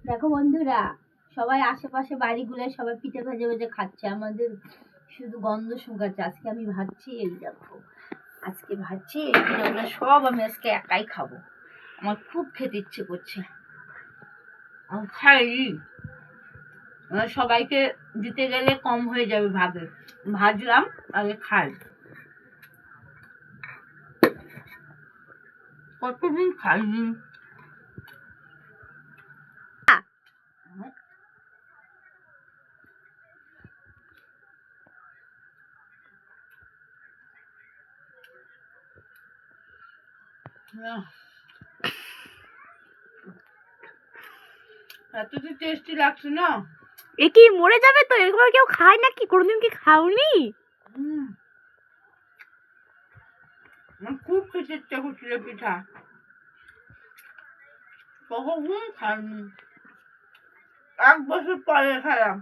দেখো বন্ধুরা, সবাই আশেপাশে বাড়িগুলোয় সবাই পিঠে ভেজে ভেজে খাচ্ছে, আমাদের শুধু গন্ধ শুকাচ্ছে। আজকে আমি ভাবছি এই দেখো, আজকে ভাবছি এই পিঠেগুলো সব আমি আজকে একাই খাবো। আমার খুব খেতে ইচ্ছে করছে, আমি খাই। সবাইকে দিতে গেলে কম হয়ে যাবে, ভাবে ভাজলাম আগে খাই। কতদিন খাইনি। এতটা টেস্টি লাগছে না, এ কি মরে যাবে তো? এরকম কেউ খায় নাকি? কোনোদিন কি খাওনি? খুব খেতে ইচ্ছে করছিল পিঠা, কখন খাইনি, 1 বছর পরে খেলাম।